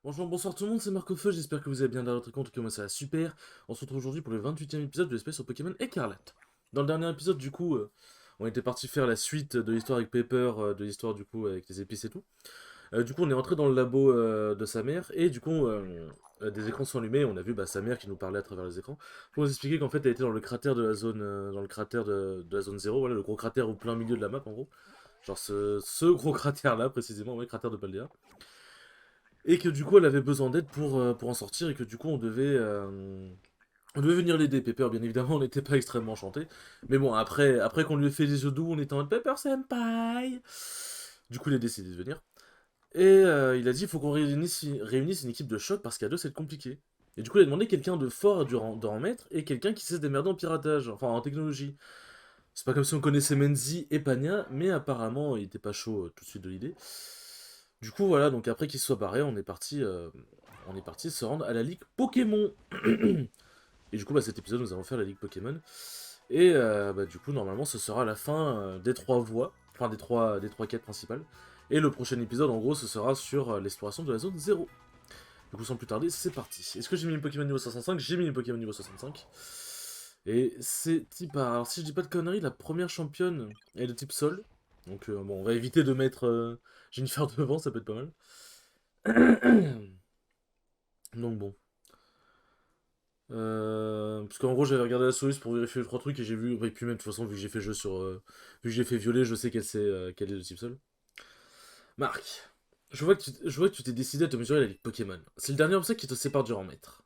Bonjour, bonsoir tout le monde, c'est Marco Feu, j'espère que vous allez bien dans votre compte, que moi ça va super. On se retrouve aujourd'hui pour le 28e épisode de l'espèce sur Pokémon Écarlate. Dans le dernier épisode, du coup, on était parti faire la suite de l'histoire avec Pepper, de l'histoire du coup avec les épices et tout. Du coup, on est entré dans le labo de sa mère, et du coup, des écrans sont allumés, et on a vu sa mère qui nous parlait à travers les écrans, pour nous expliquer qu'en fait elle était dans le cratère de la zone, dans le cratère de la zone 0, voilà, le gros cratère au plein milieu de la map en gros. Genre ce gros cratère là précisément, ouais, cratère de Paldea. Et que du coup elle avait besoin d'aide pour en sortir et que du coup on devait venir l'aider. Pepper bien évidemment on n'était pas extrêmement enchanté. Mais bon après qu'on lui ait fait des yeux doux on était en mode Pepper Senpai. Du coup il a décidé de venir. Et il a dit il faut qu'on réunisse une équipe de choc parce qu'à deux c'est compliqué. Et du coup il a demandé quelqu'un de fort de rang maître et quelqu'un qui sait se démerder en piratage, enfin en technologie. C'est pas comme si on connaissait Menzi et Pania, mais apparemment il était pas chaud tout de suite de l'idée. Du coup, voilà, donc après qu'il se soit barré, on est parti se rendre à la Ligue Pokémon. Et du coup, cet épisode, nous allons faire la Ligue Pokémon. Et du coup, normalement, ce sera la fin des trois voies, enfin des trois quêtes principales. Et le prochain épisode, en gros, ce sera sur l'exploration de la zone 0. Du coup, sans plus tarder, c'est parti. Est-ce que j'ai mis une Pokémon niveau 65? J'ai mis une Pokémon niveau 65. Et c'est type. Alors, si je dis pas de conneries, la première championne est de type Sol. Donc, bon, on va éviter de mettre Jennifer devant, ça peut être pas mal. Donc bon. Parce qu'en gros j'avais regardé la soluce pour vérifier les trois trucs et j'ai vu. Et puis même de toute façon vu que j'ai fait jeu sur. Vu que j'ai fait violer, je sais qu'elle est de type seul. Marc, je vois que tu t'es décidé à te mesurer la ligue Pokémon. C'est le dernier obstacle qui te sépare du rang maître.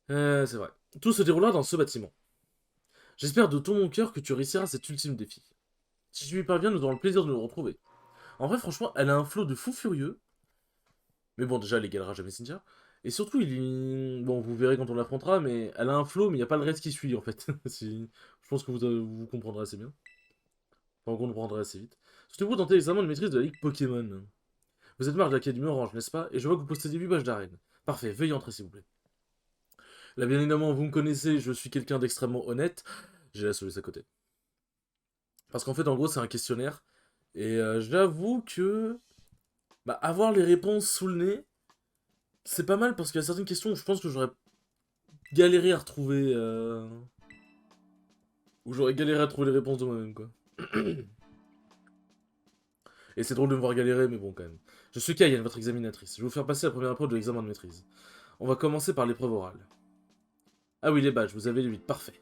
C'est vrai. Tout se déroulera dans ce bâtiment. J'espère de tout mon cœur que tu réussiras cet ultime défi. Si tu y parviens, nous aurons le plaisir de nous retrouver. En vrai, franchement, elle a un flow de fou furieux. Mais bon, déjà, elle égalera jamais Cynthia. Et surtout, bon, vous verrez quand on l'affrontera, mais elle a un flow, mais il n'y a pas le reste qui suit, en fait. Je pense que vous comprendrez assez bien. Enfin, vous comprendrez assez vite. Souhaitez-vous tenter l'examen de maîtrise de la Ligue Pokémon? Vous êtes marre de l'Académie Orange, n'est-ce pas? Et je vois que vous possédez 8 badges d'arène. Parfait, veuillez entrer, s'il vous plaît. Là, bien évidemment, vous me connaissez, je suis quelqu'un d'extrêmement honnête. J'ai la soluce à côté. Parce qu'en fait, en gros, c'est un questionnaire. Et j'avoue que... avoir les réponses sous le nez, c'est pas mal parce qu'il y a certaines questions où je pense que j'aurais galéré à retrouver. Où j'aurais galéré à trouver les réponses de moi-même, quoi. Et c'est drôle de me voir galérer, mais bon, quand même. Je suis Kayane, votre examinatrice. Je vais vous faire passer la première épreuve de l'examen de maîtrise. On va commencer par l'épreuve orale. Ah oui, les badges, vous avez les 8, parfait.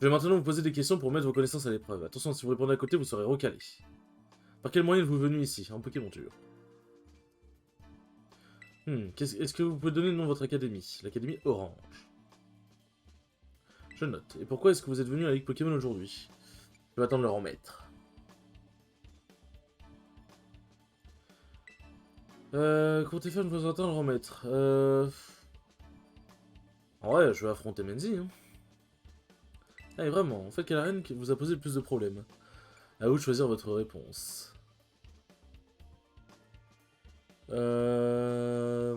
Je vais maintenant vous poser des questions pour mettre vos connaissances à l'épreuve. Attention, si vous répondez à côté, vous serez recalé. Par quel moyen êtes-vous venu ici? En Pokémon Tour. Est-ce que vous pouvez donner le nom de votre académie? L'académie Orange. Je note. Et pourquoi est-ce que vous êtes venu à la Ligue Pokémon aujourd'hui? Je vais attendre leur en maître. Comptez faire une présentation le remettre. En vrai, je vais affronter Menzi, hein. Ah, et vraiment, en fait, quelle arène qui vous a posé le plus de problèmes? À vous de choisir votre réponse. Euh...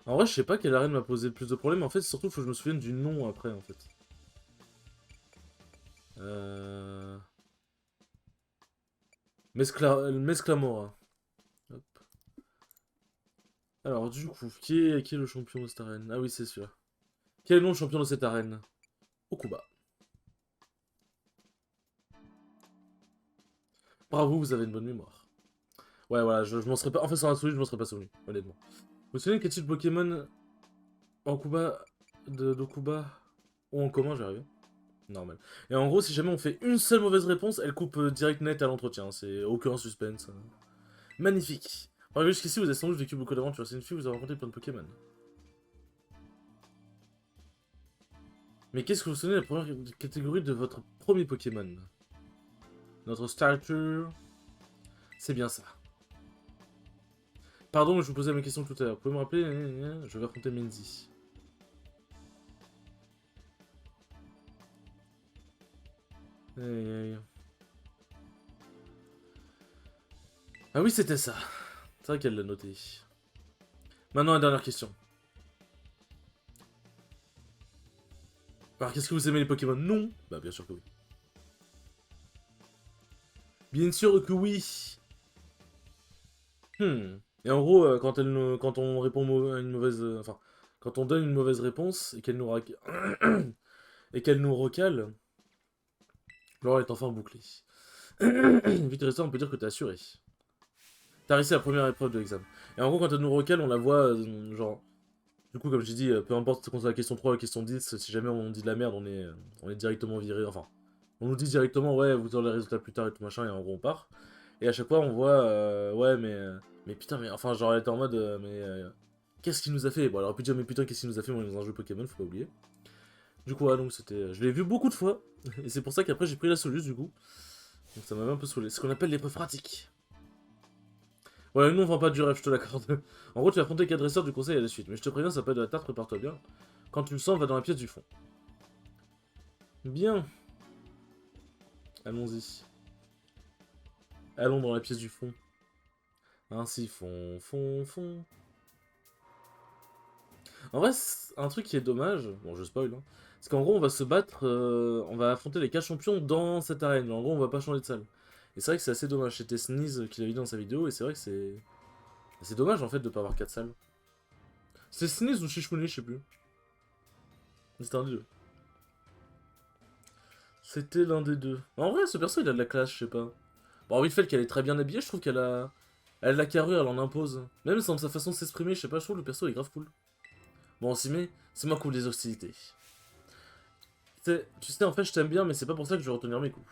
En vrai, je sais pas quelle arène m'a posé le plus de problèmes. En fait, surtout, faut que je me souvienne du nom après, en fait. Euh... Mesclamora. Hop. Alors, du coup, qui est le champion de cette arène? Ah oui, c'est sûr. Quel est le nom du champion de cette arène? Okuba. Bravo, vous avez une bonne mémoire. Ouais, voilà, je m'en serais pas. En fait, sans la je m'en serais pas souvenu, honnêtement. Vous vous souvenez quel type de Pokémon en Kuba d'Okuba ou en commun, j'arrive. Normal. Et en gros, si jamais on fait une seule mauvaise réponse, elle coupe direct net à l'entretien. C'est aucun suspense. Magnifique. Alors, jusqu'ici, vous avez sans doute vécu beaucoup d'aventures. C'est une fille, vous avez rencontré plein de Pokémon. Mais qu'est-ce que vous vous souvenez de la première catégorie de votre premier Pokémon? Notre starter. C'est bien ça. Pardon, mais je vous posais ma question tout à l'heure. Vous pouvez me rappeler? Je vais affronter Menzi. Aïe, aïe. Ah oui, c'était ça. C'est vrai qu'elle l'a noté. Maintenant, la dernière question. Alors, qu'est-ce que vous aimez les Pokémon? Non. Bah, bien sûr que oui. Bien sûr que oui. Et en gros, quand on répond à une mauvaise... enfin, quand on donne une mauvaise réponse et qu'elle nous, et qu'elle nous recale, l'oral est enfin bouclée. Vite resté, on peut dire que t'as assuré. T'as réussi la première épreuve de l'examen. Et en gros, quand elle nous recale, on la voit, genre... Du coup, comme j'ai dit, peu importe qu'on soit à la question 3 ou à la question 10, si jamais on dit de la merde, on est directement viré. Enfin, on nous dit directement, ouais, vous aurez les résultats plus tard et tout machin, et en gros, on part. Et à chaque fois, on voit, ouais, mais putain, mais enfin, genre, elle était en mode, qu'est-ce qu'il nous a fait? Bon, elle aurait pu dire, mais putain, qu'est-ce qu'il nous a fait? On est dans un jeu Pokémon, faut pas oublier. Du coup, ouais, donc c'était. Je l'ai vu beaucoup de fois, et c'est pour ça qu'après, j'ai pris la Solus, du coup. Donc ça m'avait un peu saoulé. C'est ce qu'on appelle l'épreuve pratique. Ouais, nous, on vend pas du rêve, je te l'accorde. En gros, tu vas affronter 4 dresseurs du conseil à la suite. Mais je te préviens, ça peut être de la tarte, prépare-toi bien. Quand tu le sens, va dans la pièce du fond. Bien. Allons-y. Allons dans la pièce du fond. Ainsi, fond, fond, fond. En vrai, un truc qui est dommage, bon je spoil, hein, c'est qu'en gros on va se battre, on va affronter les 4 champions dans cette arène, en gros on va pas changer de salle. Et c'est vrai que c'est assez dommage, c'était Sneeze qui l'a dit dans sa vidéo, et c'est vrai que c'est dommage en fait de pas avoir 4 salles. C'est Sneeze ou Shishmune, je sais plus. C'était un des deux. C'était l'un des deux. En vrai, ce perso il a de la classe, je sais pas. Bon, vite fait qu'elle est très bien habillée, je trouve qu'elle a... Elle a de la carrure, elle en impose. Même dans sa façon de s'exprimer, je sais pas, je trouve le perso est grave cool. Bon, on s'y met, c'est moi qui ouvre les hostilités. Tu sais, en fait, je t'aime bien, mais c'est pas pour ça que je vais retenir mes coups.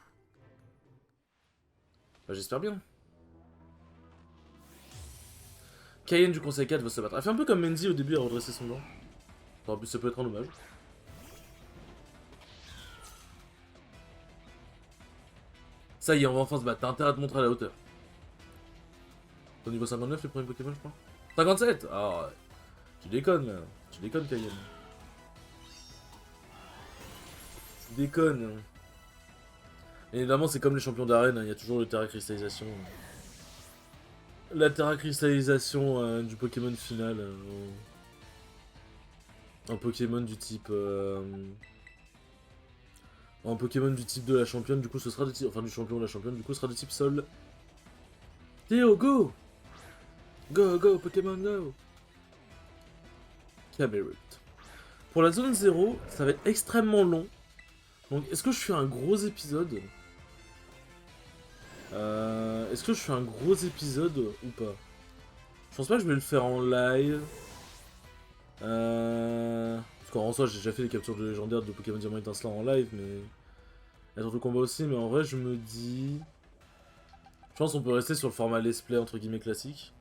Bah, j'espère bien. Cayenne du Conseil 4 veut se battre. Elle fait un peu comme Mendy au début à redresser son gant. Enfin, en plus, ça peut être un hommage. Ça y est, on va enfin se battre. T'as intérêt à te montrer à la hauteur. Au niveau 59, le premier Pokémon, je crois. 57. Ah, ouais. Tu déconnes, là. Tu déconnes, Cayenne. Tu déconnes. Et évidemment, c'est comme les champions d'arène, il y a toujours le terra cristallisation. La terra cristallisation du Pokémon final. Un Pokémon du type. Un Pokémon du type de la championne, du coup, ce sera de type. Enfin, du champion ou de la championne, du coup, ce sera de type Sol. Théo, go! Go, go, Pokémon, go! Cameroon. Pour la zone 0, ça va être extrêmement long. Donc, est-ce que je fais un gros épisode Est-ce que je fais un gros épisode ou pas? Je pense pas que je vais le faire en live. Parce qu'en soi, j'ai déjà fait des captures de légendaires de Pokémon Diamant étincelant en live, mais... Il y a d'autres combats aussi, mais en vrai, je me dis... Je pense qu'on peut rester sur le format let's play entre guillemets classique.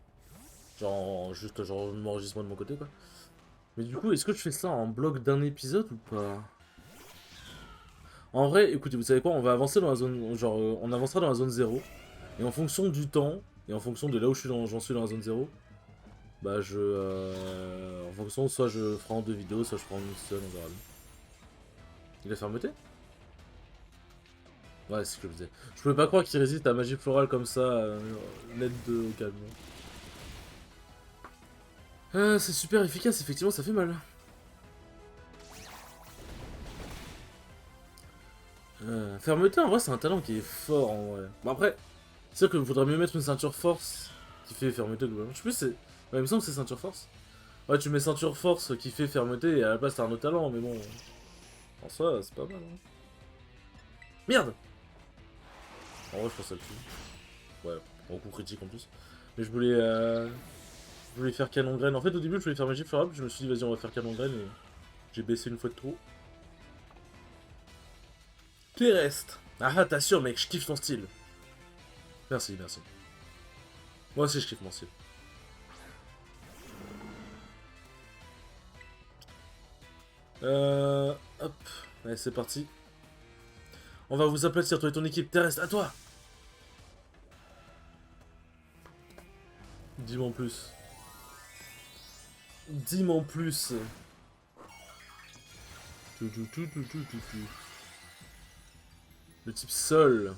Genre, juste genre, m'enregistre de mon côté, quoi. Mais du coup, est-ce que je fais ça en bloc d'un épisode ou pas? En vrai, écoutez, vous savez quoi? On va avancer dans la zone... Genre, on avancera dans la zone 0. Et en fonction du temps, et en fonction de là où j'en suis dans la zone 0, bah en fonction, soit je ferai en 2 vidéos, soit je ferai en une seule, on verra bien. Il a fermeté? Ouais, c'est ce que je disais. Je pouvais pas croire qu'il résiste à magie florale comme ça, l'aide de au calme. C'est super efficace, effectivement, ça fait mal. Fermeté, en vrai, c'est un talent qui est fort, en vrai. Bon, après, c'est sûr qu'il faudrait mieux mettre une ceinture force qui fait fermeté, globalement. Je sais plus, c'est... Ouais, il me semble que c'est ceinture force. Ouais, tu mets ceinture force qui fait fermeté, et à la place, t'as un autre talent, mais bon... En soi, c'est pas mal, hein. Merde! En vrai, je pense que ça le tue. Ouais, en coup critique en plus. Mais je voulais faire canon graine. En fait, au début, je voulais faire magie florale, puis je me suis dit, vas-y, on va faire canon graine, et... J'ai baissé une fois de trop. Terrestre. Ah, t'assures, mec, je kiffe ton style. Merci, merci. Moi aussi, je kiffe mon style. Hop. Allez, c'est parti. On va vous aplatir, toi et ton équipe. Terrestre, à toi. Dis-moi en plus. Dis-moi en plus. Le type sol.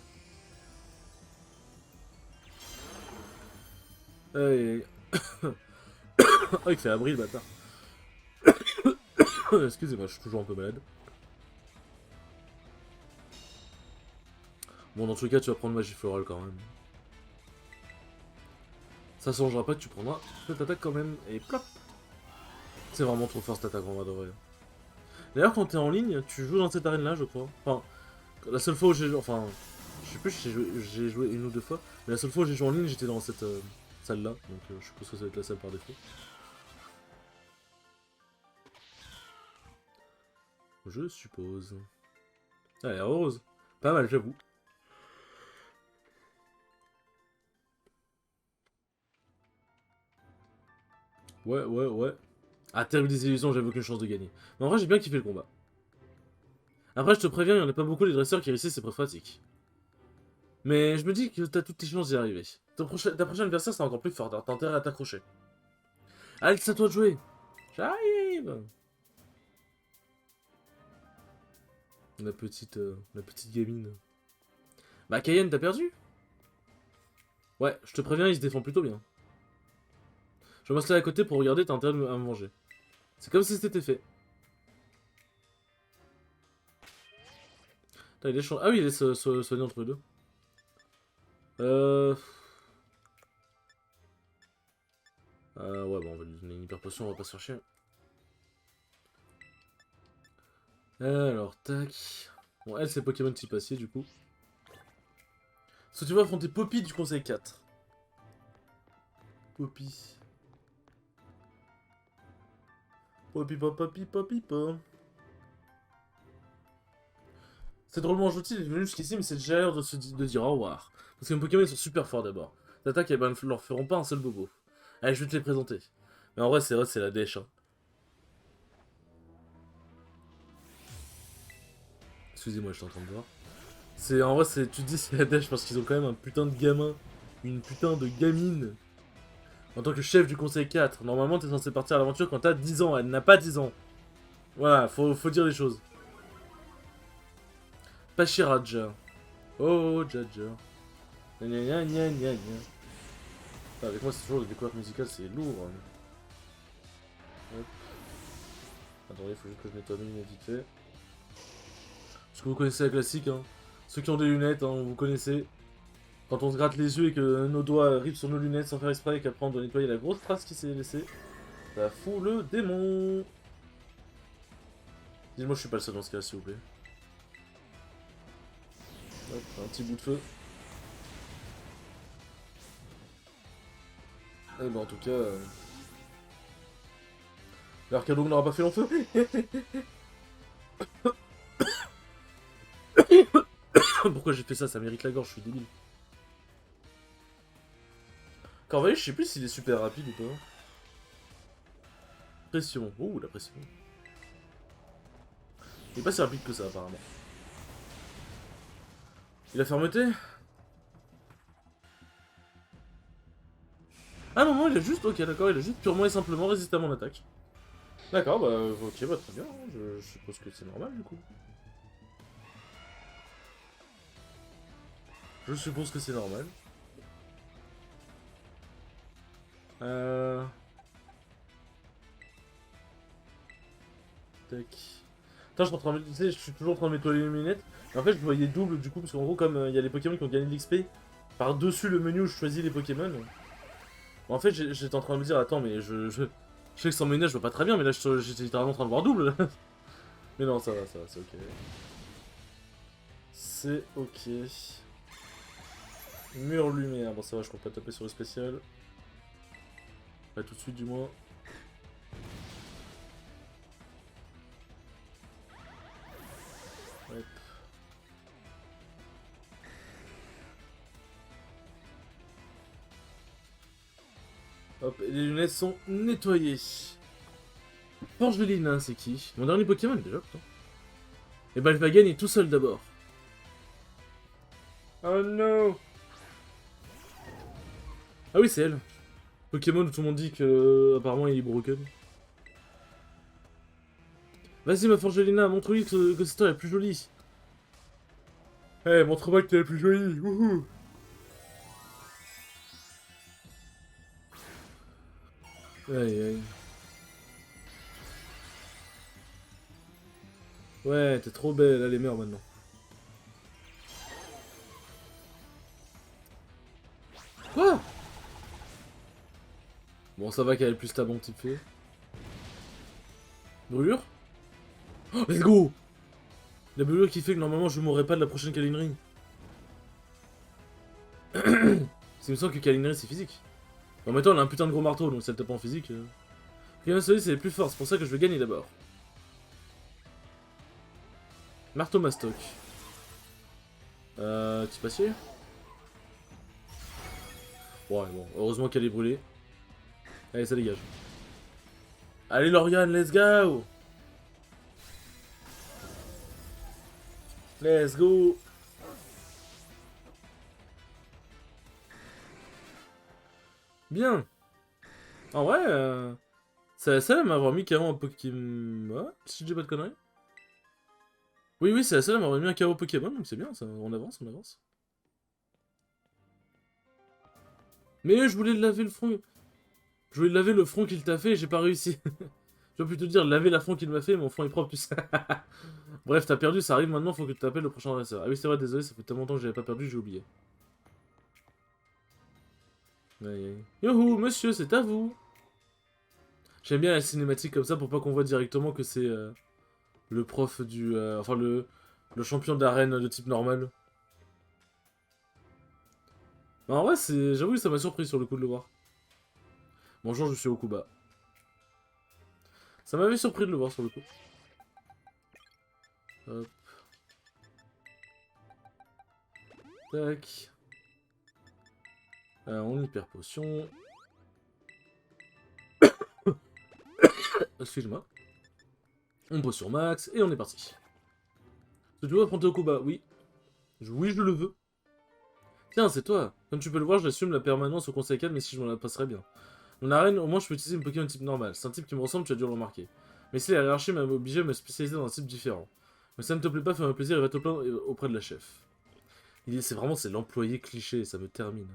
Hey. Oh, il fait abri, le bâtard. Excusez-moi, je suis toujours un peu malade. Bon, dans tous les cas, tu vas prendre magie florale quand même. Ça changera pas que tu prendras cette attaque quand même. Et plop. C'est vraiment trop fort cette attaque en vrai de vrai. D'ailleurs, quand t'es en ligne, tu joues dans cette arène-là, je crois. Enfin, la seule fois où j'ai joué... Enfin, je sais plus si j'ai joué une ou deux fois. Mais la seule fois où j'ai joué en ligne, j'étais dans cette salle-là. Donc je suppose que ça va être la salle par défaut. Je suppose. Ah, elle est heureuse. Pas mal, j'avoue. Ouais, ouais, ouais. Ah, terrible désillusion, j'avais aucune chance de gagner. Mais en vrai, j'ai bien kiffé le combat. Après, je te préviens, il y en a pas beaucoup les dresseurs qui réussissent ces preuves pratiques. Mais je me dis que t'as toutes tes chances d'y arriver. Ta prochaine adversaire sera encore plus fort, t'as intérêt à t'accrocher. Allez, c'est à toi de jouer. J'arrive. La petite gamine. Bah, Cayenne, t'as perdu? Ouais, je te préviens, il se défend plutôt bien. Je vais m'installer à côté pour regarder, t'as intérêt à me manger. C'est comme si c'était fait. Putain, il est Ah oui, il est soigné entre les deux. Ouais, bon, on va lui donner une hyper potion, on va pas se faire chier. Alors, tac. Bon, elle, c'est Pokémon type acier, du coup. Parce que tu vas affronter Poppy du conseil 4. Poppy. Poppy, Poppy, Poppy, Poppy. C'est drôlement gentil, il est venu jusqu'ici, mais c'est déjà l'heure de dire au revoir. Parce que mes Pokémon, ils sont super forts d'abord. L'attaque, elles ne leur feront pas un seul bobo. Allez, je vais te les présenter. Mais en vrai, c'est la dèche, hein. Excusez-moi, je suis en train de voir. En vrai, tu te dis c'est la dèche parce qu'ils ont quand même un putain de gamin. Une putain de gamine. En tant que chef du conseil 4. Normalement, t'es censé partir à l'aventure quand t'as 10 ans. Elle n'a pas 10 ans. Voilà, faut dire les choses. Pachiraja. Oh, Jaja. Gna gna gna gna gna. Enfin, avec moi, c'est toujours les découvertes musicales, c'est lourd. Hein. Hop. Attendez, il faut juste que je nettoie mes lunettes vite fait. Parce que vous connaissez la classique, hein. Ceux qui ont des lunettes, hein, vous connaissez. Quand on se gratte les yeux et que nos doigts ripent sur nos lunettes sans faire exprès et qu'après on doit nettoyer la grosse trace qui s'est laissée. Ça fout le démon. Dites-moi, je suis pas le seul dans ce cas, s'il vous plaît. Hop, un petit bout de feu. Eh ben, en tout cas... L'arcado n'aura pas fait long feu. Pourquoi j'ai fait ça? Ça mérite la gorge, je suis débile. Corvalis, je sais plus s'il est super rapide ou pas. Pression. Ouh, la pression. Il est pas si rapide que ça, apparemment. Et la fermeté? Ah non, non, il a juste... Ok, d'accord, il a juste purement et simplement résisté à mon attaque. D'accord, bah, ok, bah, très bien. Hein, je suppose que c'est normal, du coup. Je suppose que c'est normal. Tac. Putain, tu sais, je suis toujours en train de nettoyer les lunettes. Et en fait, je voyais double, du coup, parce qu'en gros, comme il y a les Pokémon qui ont gagné de l'XP, par-dessus le menu où je choisis les Pokémon... En fait, j'étais en train de me dire, attends, mais je sais que sans mes lunettes, je vois pas très bien, mais là, j'étais littéralement en train de voir double. Mais non, ça va, c'est ok. C'est ok. Mur lumière, bon ça va, je compte pas taper sur le spécial. Pas tout de suite du moins. Hop. Hop, et les lunettes sont nettoyées. Forgeline, hein, c'est qui? Mon dernier Pokémon déjà, putain. Et bah, elle va gagner tout seul d'abord. Oh no! Ah oui, c'est elle. Pokémon où tout le monde dit que apparemment il est broken. Vas-y ma Forgelina, montre-lui que c'est toi la plus jolie. Eh, hey, montre-moi que t'es la plus jolie. Wouhou. Aïe aïe. Ouais, t'es trop belle, allez meurs maintenant. Quoi? Bon, ça va qu'elle ait plus ta bon type fait. Brûlure. Oh, let's go. La brûlure qui fait que normalement je mourrai pas de la prochaine câlinerie. C'est me semble que câlinerie c'est physique. En même temps, elle a un putain de gros marteau, donc si elle tape en physique... Pokémon Solide c'est les plus forts, c'est pour ça que je vais gagner d'abord. Marteau mastoc. Petit passier. Ouais, bon, heureusement qu'elle est brûlée. Allez, ça dégage. Allez, Lauriane, let's go! Let's go! Bien! En vrai, c'est la seule à m'avoir mis KO un Pokémon... Ouais, si je dis pas de conneries. Oui, oui, c'est la seule à m'avoir mis un KO Pokémon, donc c'est bien, ça. On avance, on avance. Mais je voulais laver le front... Je voulais laver le front qu'il t'a fait et j'ai pas réussi. Je peux plutôt dire laver l'affront qu'il m'a fait, mon front est propre, tu sais. Bref, t'as perdu, ça arrive maintenant, faut que tu t'appelles le prochain dresseur. Ah oui, c'est vrai, désolé, ça fait tellement longtemps que j'avais pas perdu, j'ai oublié. Aïe, aïe. Youhou, monsieur, c'est à vous. J'aime bien la cinématique comme ça pour pas qu'on voit directement que c'est le prof du... enfin, le champion d'arène de type normal. Mais en vrai, j'avoue que ça m'a surpris sur le coup de le voir. Bonjour, je suis Okuba. Ça m'avait surpris de le voir sur le coup. Hop. Tac. On hyper potion. Excuse-moi. On pose sur max et on est parti. Est-ce que tu veux affronter Okuba? Oui. Oui, je le veux. Tiens, c'est toi. Comme tu peux le voir, j'assume la permanence au conseil 4, mais si je m'en la passerais bien. Dans l'arène, au moins, je peux utiliser une Pokémon type normal. C'est un type qui me ressemble, tu as dû le remarquer. Mais si la hiérarchie m'a obligé à me spécialiser dans un type différent. Mais ça ne te plaît pas, fais-moi plaisir et va te plaindre auprès de la chef. C'est vraiment, c'est l'employé cliché, ça me termine.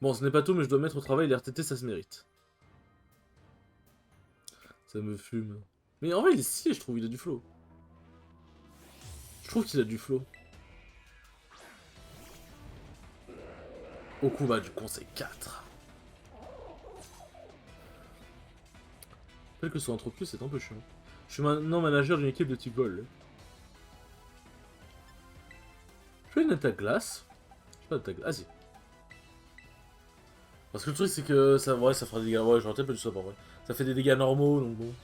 Bon, ce n'est pas tout, mais je dois mettre au travail, les RTT, ça se mérite. Ça me fume. Mais en vrai, il est stylé, je trouve, il a du flow. Je trouve qu'il a du flow. Okuba du conseil 4. Tel que ce soit entre plus, c'est un peu chiant. Je suis maintenant manager d'une équipe de type vol. Je fais une attaque glace. Je fais pas d'attaque glace. Ah si. Parce que le truc c'est que ça, ouais, ça fera des dégâts. Ouais, j'aurais peut-être pas dû ça pour vrai. Ça fait des dégâts normaux donc bon.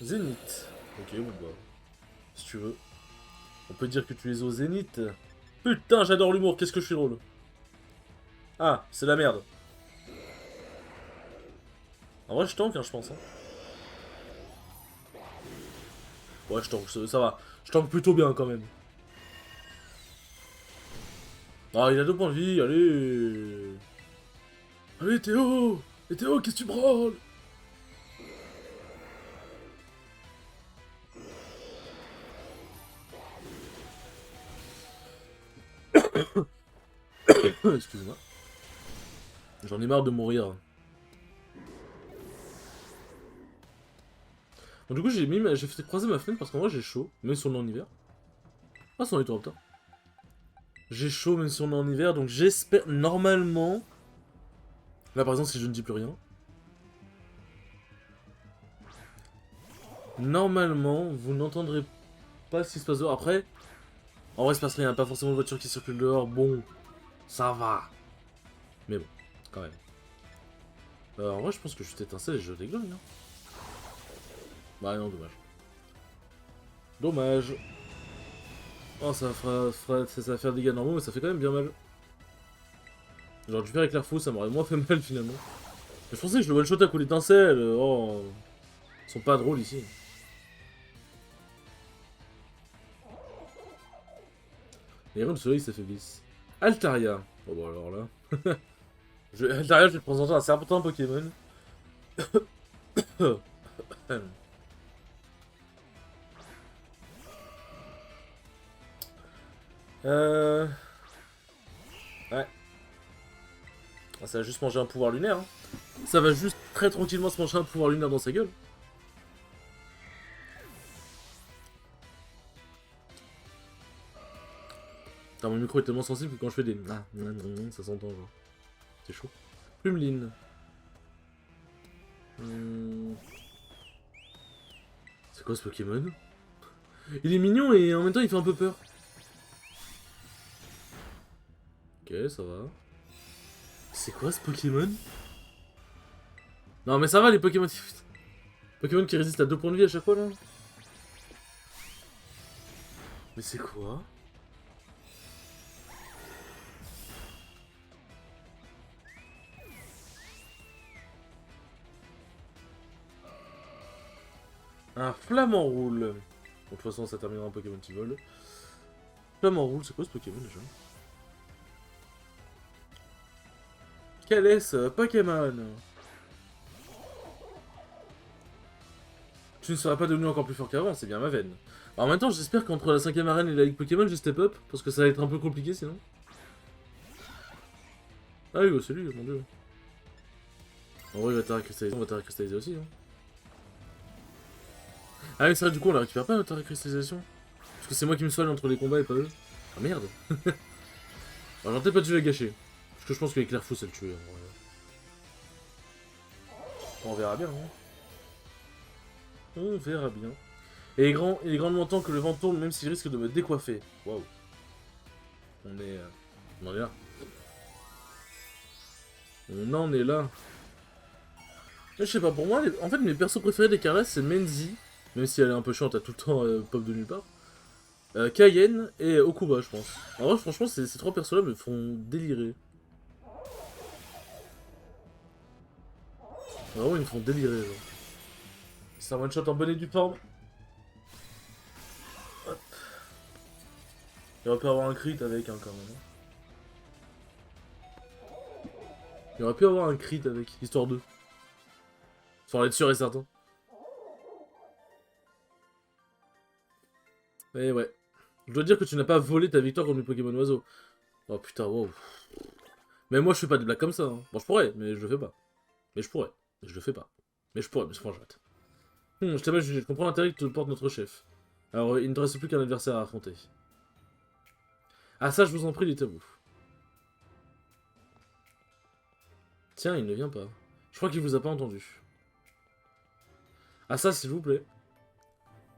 Zénith. Ok, bon bah. Si tu veux. On peut dire que tu es au Zénith. Putain, j'adore l'humour, qu'est-ce que je suis drôle. Ah, c'est la merde. En vrai, je tank, hein, je pense. Hein. Ouais, je tank, ça va. Je tank plutôt bien quand même. Ah, il a 2 points de vie, allez. Allez, Théo. Et Théo, qu'est-ce que tu branles? Excuse-moi. J'en ai marre de mourir. Bon, du coup, j'ai fait croiser ma fenêtre parce qu'en vrai, j'ai chaud, même si on est en hiver. Ah, c'est en interrupteur. J'ai chaud, même si on est en hiver, donc j'espère. Normalement. Là, par exemple, si je ne dis plus rien. Normalement, vous n'entendrez pas ce qui se passe dehors. Après, en vrai, il se passe rien. Pas forcément de voiture qui circule dehors. Bon, ça va. Mais bon, quand même. En vrai, je pense que je t'étincelle et je déglingue. Hein. Bah non, dommage. Dommage. Oh, ça va faire des dégâts normaux, mais ça fait quand même bien mal. J'aurais dû faire éclair fou, ça m'aurait moins fait mal finalement. Mais je pensais que je le one-shot à coup d'étincelle. Oh, ils sont pas drôles ici. Les rayons de soleil s'affaiblissent. Altaria. Oh bon alors là. Altaria, je vais te présenter un serpentin Pokémon. Ouais. Ça va juste manger un pouvoir lunaire. Hein. Ça va juste très tranquillement se manger un pouvoir lunaire dans sa gueule. Putain, mon micro est tellement sensible que quand je fais des... Ah, ça s'entend, genre. C'est chaud. Plumeline. C'est quoi ce Pokémon? Il est mignon et en même temps il fait un peu peur. Ok, ça va. C'est quoi ce Pokémon? Non mais ça va les Pokémon... Pokémon qui résistent à 2 points de vie à chaque fois là. Mais c'est quoi? Un flamant roule. Bon, de toute façon ça terminera un Pokémon qui vole. Flamant roule, c'est quoi ce Pokémon déjà? Quel est ce Pokémon? Tu ne seras pas devenu encore plus fort qu'avant, c'est bien ma veine. Alors en même temps, j'espère qu'entre la 5ème arène et la Ligue Pokémon, je step up, parce que ça va être un peu compliqué sinon. Ah oui, bah, c'est lui, mon dieu. En vrai, il va Terra cristalliser, on va Terra cristalliser aussi. Hein. Ah oui, c'est vrai, du coup, on la récupère pas, notre Terra cristallisation. Parce que c'est moi qui me soigne entre les combats et pas eux. Ah merde. Alors j'aurais peut-être pas dû la gâcher. Parce que je pense qu'avec l'air fou, c'est le tuer. On verra bien. Hein. On verra bien. Et il est grandement temps que le vent tourne, même s'il risque de me décoiffer. Waouh. On en est là. On en est là. Mais je sais pas, pour moi, en fait, mes persos préférés des Carles, c'est Menzi, même si elle est un peu chiante à tout le temps pop de nulle part. Cayenne et Okuba, je pense. En vrai, franchement, ces 3 persos-là me font délirer. Vraiment, ils me font délirer, genre. C'est un one-shot en bonnet du forme. Il aurait pu avoir un crit avec, hein, quand même. Il aurait pu avoir un crit avec, histoire de. Sans être sûr et certain. Mais ouais. Je dois dire que tu n'as pas volé ta victoire contre le Pokémon oiseau. Oh putain, wow. Mais moi je fais pas de blagues comme ça. Hein. Bon, je pourrais, mais je le fais pas. Mais je pourrais, mais je le fais pas. Mais je pourrais, mais franchement, j'arrête. Je t'appelle, je comprends l'intérêt que te porte notre chef. Alors, il ne te reste plus qu'un adversaire à affronter. Ah, ça, je vous en prie, il est à vous. Tiens, il ne vient pas. Je crois qu'il vous a pas entendu. Ah, ça, s'il vous plaît.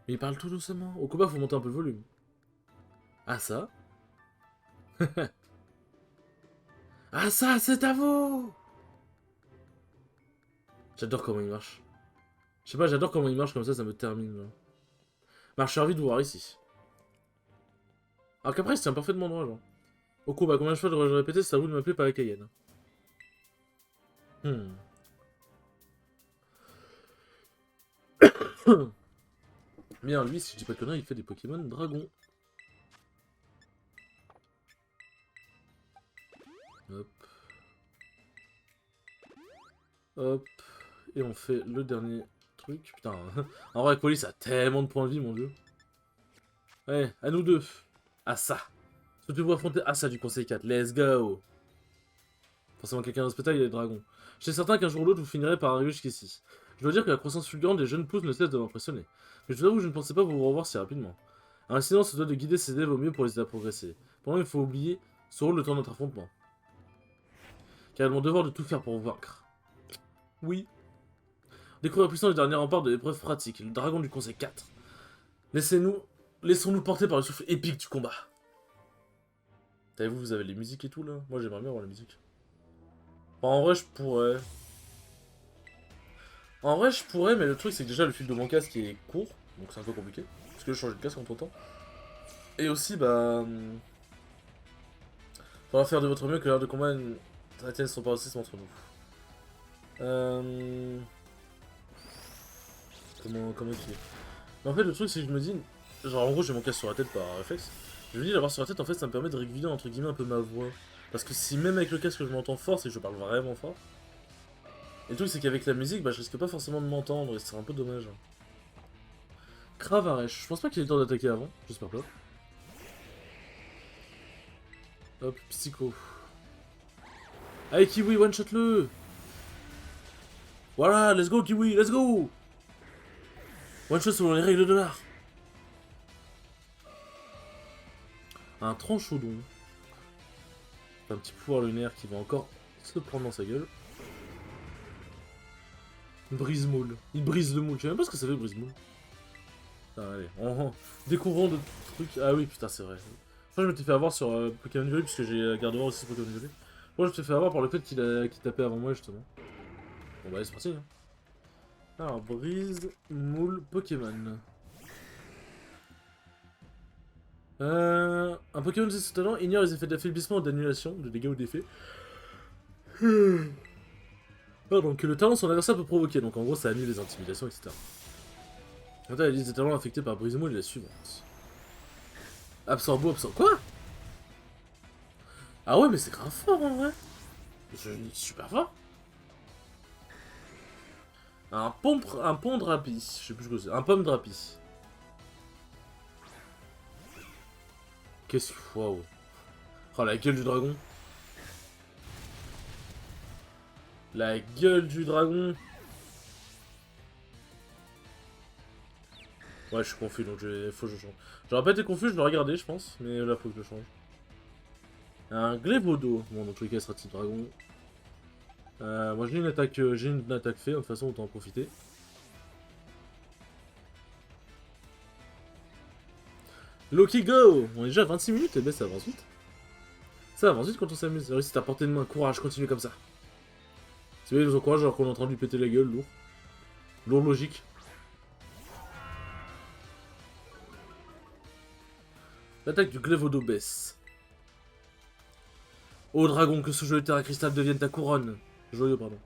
Mais il parle tout doucement. Au combat, faut monter un peu le volume. Ah, ça. Ah, ça, c'est à vous. J'adore comment il marche. Je sais pas, j'adore comment il marche comme ça me termine. Genre. Bah, je suis ravi de vous voir ici. Alors qu'après, c'est un parfaitement droit, genre. Okuba, combien de fois devrais-je répéter, c'est à vous de m'appeler par la Cayenne. Bien, lui, si je dis pas de conneries, il fait des Pokémon Dragon. Hop. Hop. Et on fait le dernier truc. Putain, en vrai, Aqualis a tellement de points de vie, mon dieu. Ouais, à nous deux. À ça. Souhaitez-vous affronter Assa du Conseil 4. Let's go. Forcément, quelqu'un respectable, il y a des dragons. J'étais certain qu'un jour ou l'autre, vous finirez par arriver jusqu'ici. Je dois dire que la croissance fulgurante des jeunes pousses ne cesse de m'impressionner. Mais je vous avoue que je ne pensais pas vous revoir si rapidement. Un incident se doit de guider ses élèves au mieux pour les aider à progresser. Pendant il faut oublier ce rôle le temps de notre affrontement. Car il est mon devoir de tout faire pour vous vaincre. Oui. Découvrir la puissance du dernier rempart de l'épreuve pratique, le dragon du Conseil 4. Laissons-nous porter par le souffle épique du combat. Savez-vous, vous avez les musiques et tout là? Moi j'aimerais bien avoir la musique. Enfin, en vrai, je pourrais. En vrai, je pourrais, mais le truc, c'est que déjà, le fil de mon casque est court, donc c'est un peu compliqué. Parce que je change de casque entre temps. Et aussi, faudra faire de votre mieux que l'heure de combat retienne son paroxysme entre nous. Comment écrire? Mais en fait, le truc, c'est que je me dis. Genre, en gros, j'ai mon casque sur la tête par réflexe. Je me dis, l'avoir sur la tête, en fait, ça me permet de réguler, entre guillemets, un peu ma voix. Parce que si même avec le casque, je m'entends fort, c'est que je parle vraiment fort. Et le truc, c'est qu'avec la musique, bah, je risque pas forcément de m'entendre, et c'est un peu dommage. Cravaresh, je pense pas qu'il ait le temps d'attaquer avant, j'espère pas. Hop, Psycho. Allez, Kiwi, one-shot-le. Voilà, let's go, Kiwi, let's go. One-shot selon les règles de l'art. Un Tranchaudon. Un petit pouvoir lunaire qui va encore se prendre dans sa gueule. Brise-moule. Il brise le moule. Je sais même pas ce que ça fait, brise-moule. Ah, allez, découvrons de trucs. Ah oui, putain, c'est vrai. Je crois que je m'étais fait avoir sur Pokémon Violet, puisque j'ai Gardevoir aussi sur Pokémon Violet. Moi, je m'étais fait avoir par le fait qu'il tapait avant moi, justement. Bon, bah, allez, c'est parti. Hein. Alors, brise, moule, Pokémon. Un Pokémon de ce talent ignore les effets d'affaiblissement ou d'annulation, de dégâts ou d'effets. Pardon, que le talent son adversaire peut provoquer, donc en gros ça annule les intimidations, etc. Attends, la liste des talents affectés par Brise-moule est la suivante. Absorbo, Quoi? Ah ouais, mais c'est grave fort en vrai. C'est super fort. Un pont de rapis, je sais plus ce que c'est. Un pomme de rapis. Qu'est-ce que... Waouh. Oh, la gueule du dragon. La gueule du dragon. Ouais, je suis confus, donc faut que je change. J'aurais pas été confus, je l'aurais regardé, je pense. Mais là, faut que je le change. Un Glévodo. Bon, dans tous les cas, ce sera type dragon. Moi, j'ai une attaque fait, de toute façon, autant en profiter. Loki Go. On est déjà à 26 minutes, et ben ça avance vite. Ça avance vite quand on s'amuse. Réussi à portée de main, courage, continue comme ça. C'est bien, ils nous encouragent alors qu'on est en train de lui péter la gueule, lourd. Lourd logique. L'attaque du Glévodo baisse. Ô dragon, que ce joyeux terre à cristal devienne ta couronne. Joyeux, pardon.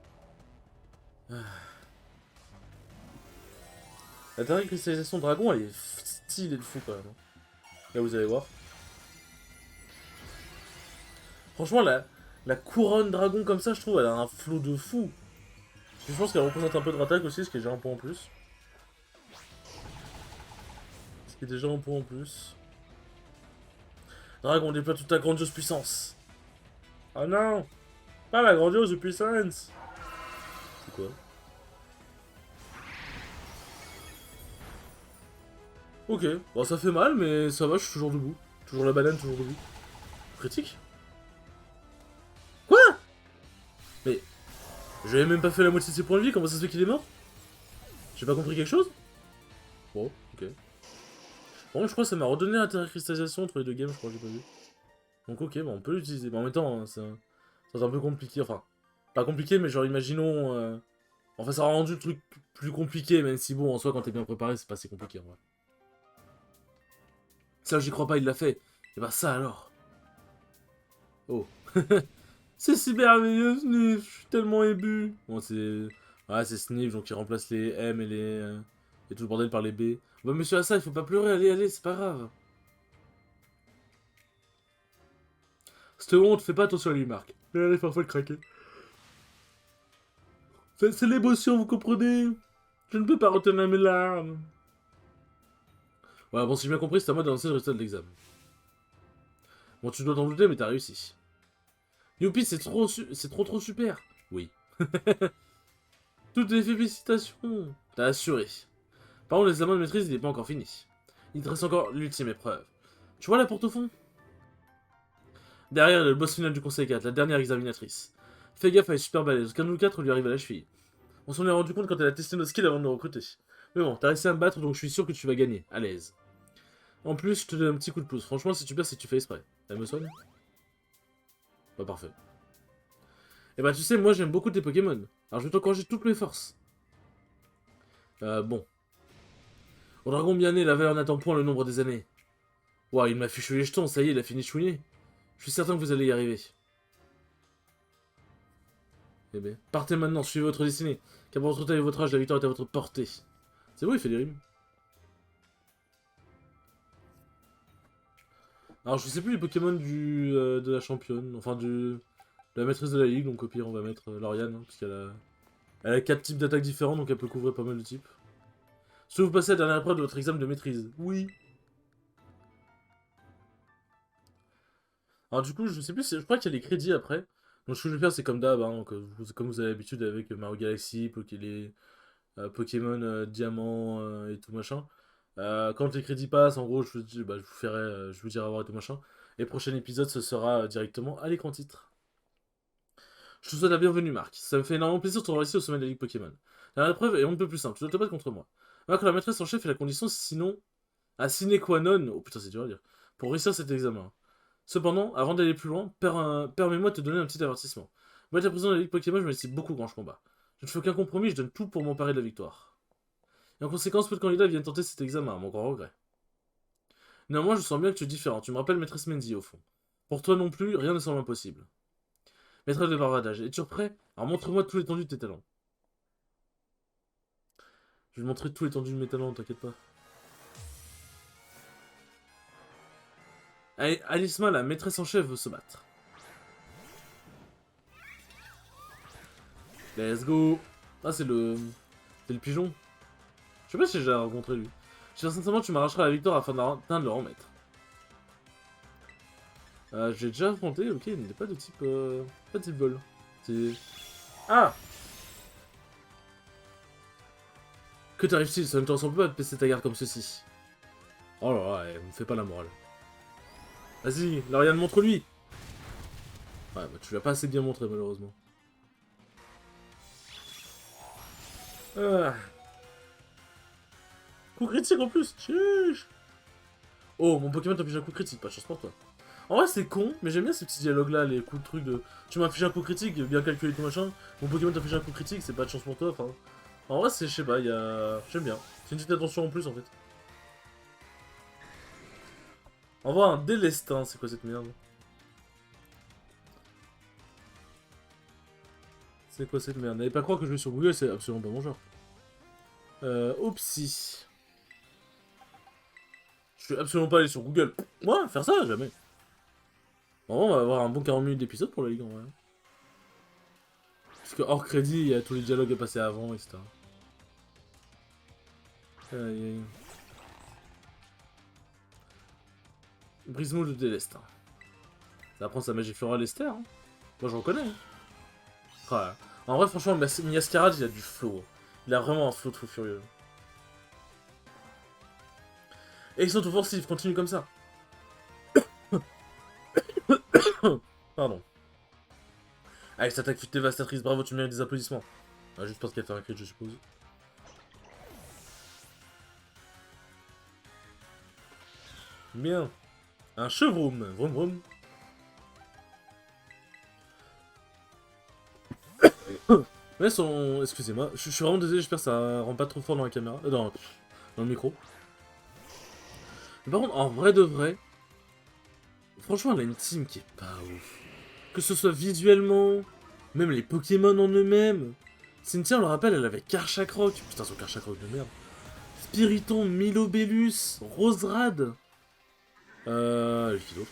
La terre à cristallisation dragon, elle est stylée de fou quand même. Là, vous allez voir. Franchement, la couronne dragon comme ça, je trouve, elle a un flow de fou. Je pense qu'elle représente un peu de rattaque aussi, ce qui est déjà un point en plus. Ce qui est déjà un point en plus. Dragon, déploie toute ta grandiose puissance. Oh non! Pas la grandiose puissance! C'est quoi? Ok, bon ça fait mal, mais ça va, je suis toujours debout. Toujours la banane, toujours debout. Critique? Quoi? Mais, j'avais même pas fait la moitié de ses points de vie, comment ça se fait qu'il est mort? J'ai pas compris quelque chose? Bon, ok. Bon, je crois que ça m'a redonné la cristallisation entre les deux games, je crois, j'ai pas vu. Donc ok, bon, on peut l'utiliser. Mais en même temps, hein, c'est un peu compliqué, enfin... Pas compliqué, mais genre, imaginons... Enfin, ça a rendu le truc plus compliqué, même si bon, en soi, quand t'es bien préparé, c'est pas si compliqué, en vrai. Ça, j'y crois pas, il l'a fait. Et bah ça, alors. Oh. C'est si merveilleux, Sniff, je suis tellement ébu. Bon, c'est... Ouais, c'est Sniff, donc il remplace les M et les... et tout le bordel par les B. Bah, monsieur Assa, il faut pas pleurer, allez, allez, c'est pas grave. Cette honte, fais pas attention à lui, Marc. Allez, parfois le craquer. C'est l'émotion, vous comprenez? Je ne peux pas retenir mes larmes. Ouais, bon, si j'ai bien compris, c'est à moi d'annoncer le résultat de l'examen. Bon, tu dois t'en douter, mais t'as réussi. Youpi, c'est trop super. Oui. Toutes les félicitations. T'as assuré. Par contre, l'examen de maîtrise, il n'est pas encore fini. Il te reste encore l'ultime épreuve. Tu vois la porte au fond? Derrière, le boss final du conseil 4, la dernière examinatrice. Fais gaffe, elle est super balèze, qu'un de nous quatre lui arrive à la cheville. On s'en est rendu compte quand elle a testé nos skills avant de nous recruter. Mais bon, t'as réussi à me battre, donc je suis sûr que tu vas gagner, à l'aise. En plus, je te donne un petit coup de pouce. Franchement, si tu perds, c'est que tu fais exprès. Elle me soigne? Bah parfait. Et bah tu sais, moi j'aime beaucoup tes Pokémon. Alors je vais t'encourager de toutes mes forces. Bon. Au dragon bien né, la valeur n'attend point le nombre des années. Ouah, il m'a fichu les jetons, ça y est, il a fini de chouiner. Je suis certain que vous allez y arriver. Eh ben, partez maintenant, suivez votre destinée. Car pour votre taille et votre âge, la victoire est à votre portée. C'est bon, il fait des rimes. Alors, je sais plus les Pokémon de la championne, enfin de la maîtresse de la ligue, donc au pire, on va mettre Lauriane, hein, parce elle a 4 types d'attaques différents, donc elle peut couvrir pas mal de types. Est-ce que vous passez à la dernière épreuve de votre examen de maîtrise? Oui. Alors, du coup, je sais plus, je crois qu'il y a les crédits après. Donc, ce que je vais faire, c'est comme d'hab, hein, comme vous avez l'habitude avec Mario Galaxy, Pokémon Diamant et tout machin. Quand les crédits passent, en gros, je vous dirai au revoir et tout machin. Et prochain épisode, ce sera directement à l'écran titre. Je te souhaite la bienvenue, Marc. Ça me fait énormément plaisir de te revoir ici au sommet de la Ligue Pokémon. La preuve est on ne peut plus simple, tu dois te battre contre moi. Marc, la maîtresse en chef est la condition, sinon... Ah, sine qua non... Oh putain, c'est dur à dire. Pour réussir cet examen. Cependant, avant d'aller plus loin, permets-moi de te donner un petit avertissement. Moi, être la président de la Ligue Pokémon, je m'investis beaucoup quand je combats. Je ne fais aucun compromis, je donne tout pour m'emparer de la victoire. Et en conséquence, peu de candidats viennent tenter cet examen, à mon grand regret. Néanmoins, je sens bien que tu es différent, tu me rappelles Maîtresse Mendy, au fond. Pour toi non plus, rien ne semble impossible. Maîtresse de bavardage, es-tu prêt? Alors montre-moi tout l'étendue de tes talents. Je vais te montrer tout l'étendue de mes talents, t'inquiète pas. Allez, Alisma, la maîtresse en chef, veut se battre. Let's go. Ah, c'est le... C'est le pigeon. Je sais pas si j'ai déjà rencontré lui. J'espère sincèrement que tu m'arracheras la victoire afin de le remettre. J'ai déjà affronté, ok, il n'est pas de type... Pas de type vol. C'est... Ah! Que t'arrive-t-il? Ça ne te ressemble pas de baisser ta garde comme ceci. Oh là là, elle me fait pas la morale. Vas-y, Lauriane, montre-lui. Ouais, bah tu l'as pas assez bien montré, malheureusement. Ah. Coup critique en plus, chiche. Oh, mon Pokémon t'affiche un coup critique, pas de chance pour toi. En vrai, c'est con, mais j'aime bien ces petits dialogues-là, les coups de trucs de... Tu m'affiches un coup critique, bien calculé tout machin. Mon Pokémon t'affiche un coup critique, c'est pas de chance pour toi, enfin... En vrai, c'est, je sais pas, il y a... J'aime bien. C'est une petite attention en plus, en fait. En vrai, un délestin, c'est quoi cette merde? C'est quoi cette merde? N'allez pas croire que je vais sur Google, c'est absolument pas mon genre. Oupsie. Je suis absolument pas allé sur Google. Moi, faire ça, jamais. Bon, on va avoir un bon 40 minutes d'épisode pour la Ligue en vrai. Parce que hors crédit, il y a tous les dialogues à passer avant, etc. Aïe aïe. Brise-moule de Délestin. Ça apprend sa magie florale Esther. Hein. Moi, je reconnais. Hein. Ouais. En vrai, franchement, Miascarade, il a du flow. Il a vraiment un flow de fou furieux. Excellent offensif, continue comme ça. Pardon. Avec cette attaque dévastatrice, bravo, tu mérites des applaudissements. Ah, juste parce qu'elle fait un crit, je suppose. Bien. Un chevroom. Vroom vroom. Mais son... Excusez-moi, je suis vraiment désolé, j'espère que ça rend pas trop fort dans la caméra. Dans le micro. Mais par contre, en vrai de vrai... Franchement, elle a une team qui est pas ouf. Que ce soit visuellement, même les Pokémon en eux-mêmes. Cynthia, on le rappelle, elle avait Karchakroc. Putain, son Karchakroc de merde. Spiriton, Milobellus, Roserad. Qui d'autre?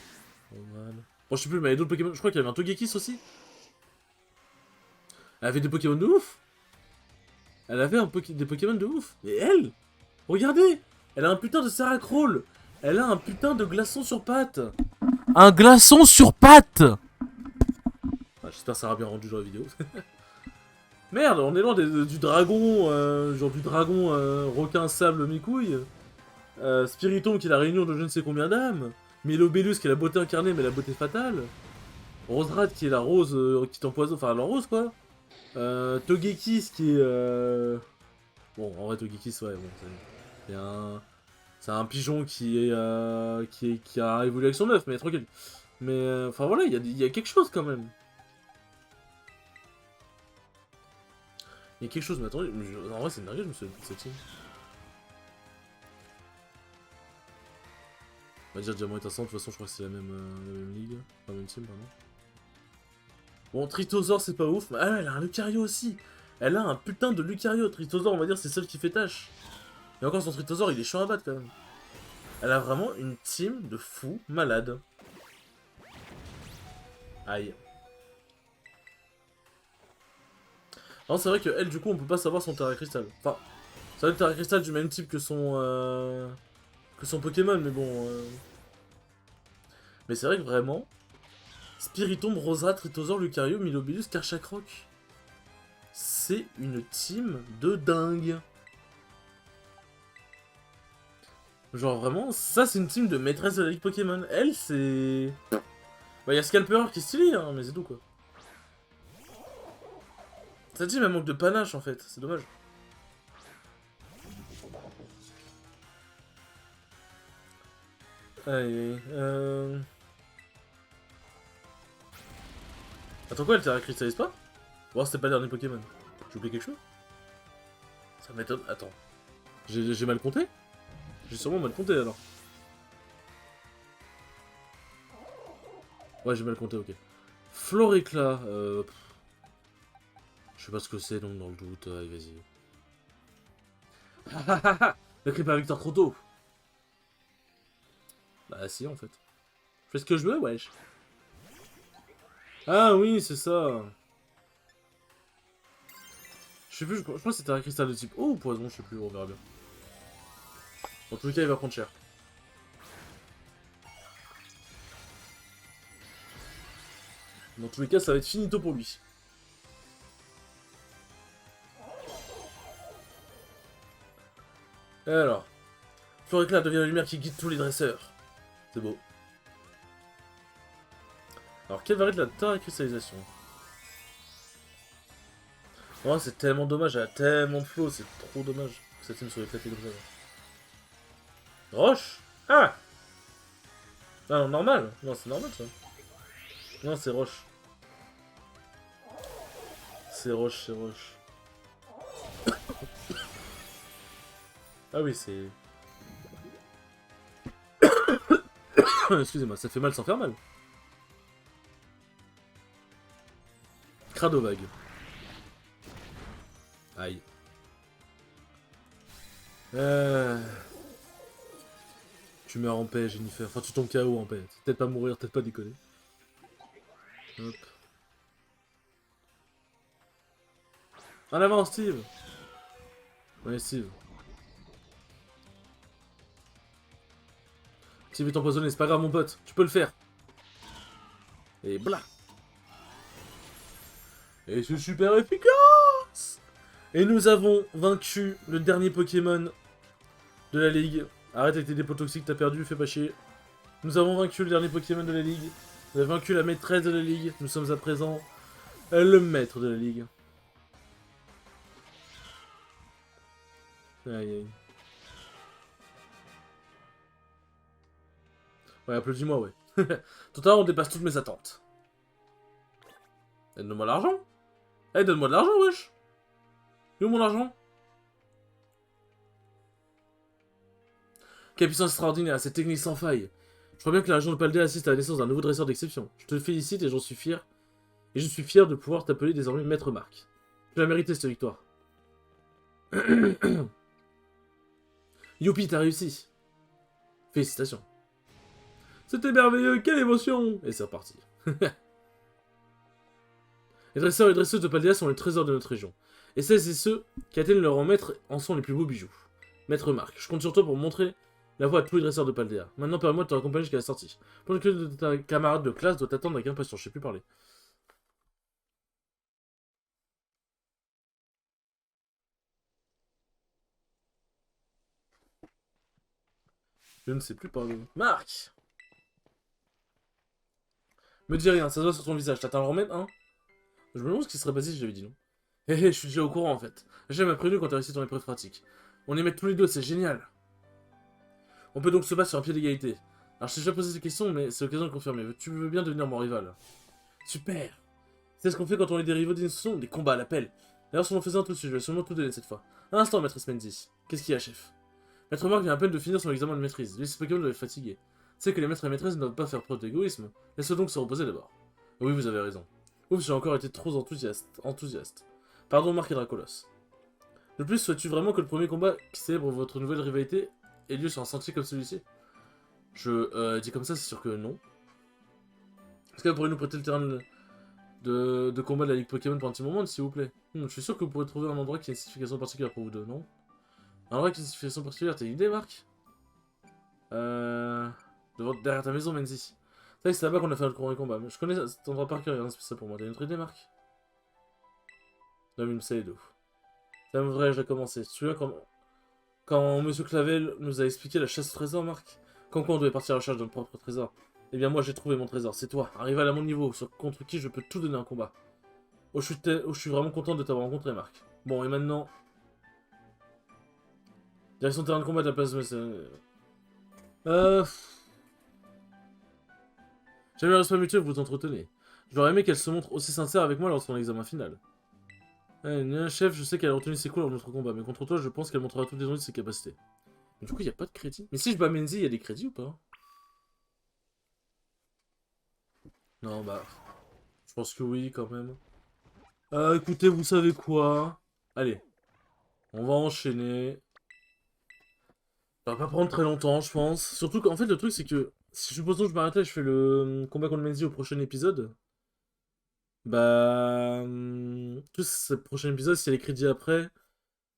Bon, je sais plus, mais il y avait d'autres Pokémon. Je crois qu'il y avait un Togekiss aussi. Elle avait des Pokémon de ouf. Elle avait des Pokémon de ouf. Et elle, regardez, elle a un putain de Saracroll. Elle a un putain de glaçon sur pattes. Un glaçon sur pattes. Ah, j'espère que ça aura bien rendu dans la vidéo. Merde, on est loin du dragon, genre du dragon requin sable mi-couille. Spiritomb qui est la réunion de je ne sais combien d'âmes. Milobellus qui est la beauté incarnée mais la beauté fatale. Roserad qui est la rose qui t'empoisonne, enfin la rose quoi. Togekiss qui est... Bon, en vrai Togekiss, ouais, bon, c'est c'est un pigeon qui est, qui a évolué avec son œuf, mais tranquille. Mais, enfin voilà, il y a quelque chose quand même. Il y a quelque chose, mais attendez, en vrai c'est une dinguerie, je me souviens plus de cette team. On va dire Diamant étincelant, de toute façon je crois que c'est la même ligue, la même team, pardon. Bon, Tritosaur c'est pas ouf, mais ah, elle a un Lucario aussi. Elle a un putain de Lucario, Tritosaur on va dire c'est celle qui fait tâche. Et encore son Tritosaur il est chiant à battre quand même. Elle a vraiment une team de fous malades. Aïe. Alors c'est vrai que elle du coup on peut pas savoir son Terra Crystal. Enfin, ça va être Terra Crystal du même type que son Pokémon, mais bon... Mais c'est vrai que vraiment... Spiritomb, Rosa, Tritosaur, Lucario, Milobellus, Karchakroc. C'est une team de dingue. Genre vraiment, ça c'est une team de maîtresse de la Ligue Pokémon. Elle, c'est... Bah, y'a Scalper qui est stylé, hein, mais c'est tout, quoi. Cette team, elle manque de panache, en fait. C'est dommage. Allez, Attends, quoi, elle t'a cristallise pas? Bon, c'était pas le dernier Pokémon. J'ai oublié quelque chose? Ça m'étonne. Attends. J'ai mal compté? J'ai sûrement mal compté, alors. Ouais, j'ai mal compté, ok. Floréclat, je sais pas ce que c'est, donc dans le doute, allez, vas-y. Ne crie pas Victor trop tôt. Bah si, en fait. Je fais ce que je veux, wesh. Ah oui, c'est ça. Je sais plus, je crois que c'était un cristal de type eau ou poison, je sais plus, on verra bien. En tous les cas, il va prendre cher. Dans tous les cas, ça va être finito pour lui. Et alors, Floréclat devient la lumière qui guide tous les dresseurs. C'est beau. Alors, quelle va être la terra-cristallisation? Oh, c'est tellement dommage, elle a tellement de flow, c'est trop dommage que cette team soit éclatée comme ça. Roche? Ah! Ah non, normal. Non, c'est normal ça. Non, c'est Roche. C'est Roche, c'est Roche. Ah oui, c'est... Excusez-moi, ça fait mal sans faire mal. Cradovague. Aïe. Tu meurs en paix, Jennifer. Enfin, tu tombes KO en paix. Peut-être pas mourir, peut-être pas déconner. Hop. En avant, Steve! Ouais, Steve. Steve est empoisonné, c'est pas grave, mon pote. Tu peux le faire. Et bla! Et c'est super efficace! Et nous avons vaincu le dernier Pokémon de la Ligue. Arrête avec tes dépôts toxiques, t'as perdu, fais pas chier. Nous avons vaincu le dernier Pokémon de la Ligue. Nous avons vaincu la maîtresse de la Ligue. Nous sommes à présent le maître de la Ligue. Aïe aïe. Ouais, applaudis-moi, ouais. Tout à l'heure, on dépasse toutes mes attentes. Eh, donne-moi l'argent. Eh, donne-moi de l'argent, wesh. Il est où mon argent? Quelle puissance extraordinaire, cette technique sans faille. Je crois bien que la région de Paldea assiste à la naissance d'un nouveau dresseur d'exception. Je te félicite et j'en suis fier. Et je suis fier de pouvoir t'appeler désormais Maître Marc. Tu l'as mérité cette victoire. Youpi, t'as réussi. Félicitations. C'était merveilleux, quelle émotion! Et c'est reparti. Les dresseurs et dresseuses de Paldea sont les trésors de notre région. Et celles et ceux qui atteignent leur rang maître en sont les plus beaux bijoux. Maître Marc, je compte sur toi pour montrer la voie à tous les dresseurs de Paldea. Maintenant, permets-moi de te raccompagner jusqu'à la sortie. Pendant que ta camarade de classe doit t'attendre avec impatience, je sais plus parler. Je ne sais plus parler. Marc! Me dis rien, ça se voit sur ton visage, t'attends le remettre, hein? Je me demande ce qui serait passé si j'avais dit non. Hé hé, je suis déjà au courant en fait. J'ai m'a prévenu quand t'as réussi ton épreuve pratique. On y met tous les deux, c'est génial. On peut donc se battre sur un pied d'égalité. Alors je t'ai déjà posé cette question, mais c'est l'occasion de confirmer. Tu veux bien devenir mon rival? Super! C'est ce qu'on fait quand on est des rivaux d'instruction, des combats à l'appel. D'ailleurs, si on en faisait un tout dessus, je vais sûrement tout donner cette fois. Un instant, maîtresse Menzi. Qu'est-ce qu'il y a, chef? Maître Marc vient à peine de finir son examen de maîtrise. Lui, ses Pokémon doivent être fatigués. C'est que les maîtres et maîtresses ne doivent pas faire preuve d'égoïsme. Laisse-le donc se reposer d'abord. Oui, vous avez raison. Ouf, j'ai encore été trop enthousiaste. Pardon, Marc et Dracolos. De plus, souhaites-tu vraiment que le premier combat qui célèbre votre nouvelle rivalité ait lieu sur un sentier comme celui-ci? Je dis comme ça, c'est sûr que non. Est-ce que vous pourriez nous prêter le terrain de combat de la Ligue Pokémon pour un petit moment, s'il vous plaît? Je suis sûr que vous pourrez trouver un endroit qui a une signification particulière pour vous deux, non? Un endroit qui a une signification particulière, t'as une idée, Marc? Derrière ta maison, Menzi. C'est là-bas qu'on a fait notre premier combat. Mais je connais cet endroit par cœur, il y a rien de spécial pour moi. T'as une autre idée, Marc? Non, mais il me sait d'où. Ça me vrai, j'ai commencé. Tu te souviens quand... Quand Monsieur Clavel nous a expliqué la chasse au trésor, Marc, comme quoi on devait partir à la recherche de notre propre trésor. Eh bien moi j'ai trouvé mon trésor, c'est toi. Arrivé à mon niveau, contre qui je peux tout donner un combat. Oh je suis vraiment content de t'avoir rencontré, Marc. Bon, et maintenant... Direction terrain de combat de la place de... Euh... J'aime le respect mutuel que vous entretenez. J'aurais aimé qu'elle se montre aussi sincère avec moi lors de son examen final. Chef, je sais qu'elle a retenu ses coups lors de notre combat, mais contre toi, je pense qu'elle montrera toutes les envies de ses capacités. Mais du coup, il n'y a pas de crédit. Mais si je bats Menzi, il y a des crédits ou pas? Non, bah... Je pense que oui, quand même. Écoutez, vous savez quoi? Allez, on va enchaîner. Ça va pas prendre très longtemps, je pense. Surtout qu'en fait, le truc, c'est que... Si supposons que je m'arrête là, je fais le combat contre Menzi au prochain épisode. Bah... Tout ce prochain épisode, s'il y a les crédits après...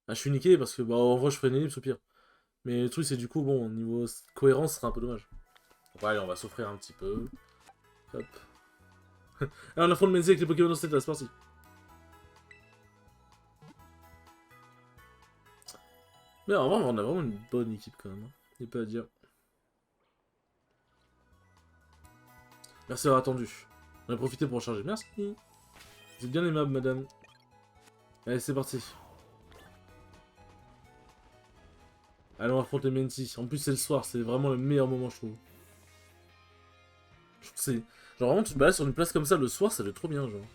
Ah, je suis niqué parce que, bah, en vrai, je ferai une ellipse au pire. Mais le truc, c'est du coup, bon, niveau cohérence, ce sera un peu dommage. Bon, allez, on va s'offrir un petit peu. Hop. Alors, on affronte Menzi avec les Pokémon dans cet état, c'est parti. Mais en vrai, on a vraiment une bonne équipe quand même. Hein. Il n'y a pas à dire. Merci d'avoir attendu. On a profité pour recharger. Merci. Vous êtes bien aimable, madame. Allez, c'est parti. Allez, on affronte les Menti. En plus, c'est le soir, c'est vraiment le meilleur moment, je trouve. Je trouve que c'est... Genre, vraiment, tu te balades sur une place comme ça le soir, ça doit être trop bien, genre.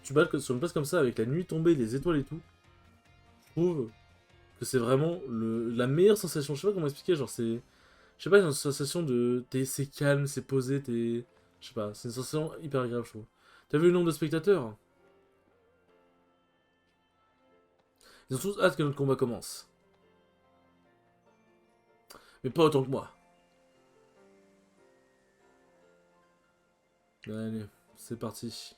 Tu te balades sur une place comme ça avec la nuit tombée, les étoiles et tout. Je trouve que c'est vraiment la meilleure sensation. Je sais pas comment expliquer, genre, c'est... Je sais pas, une sensation de... C'est calme, c'est posé, t'es... Je sais pas, c'est une sensation hyper agréable, je trouve. T'as vu le nombre de spectateurs? Ils ont tous hâte que notre combat commence. Mais pas autant que moi. Allez, c'est parti.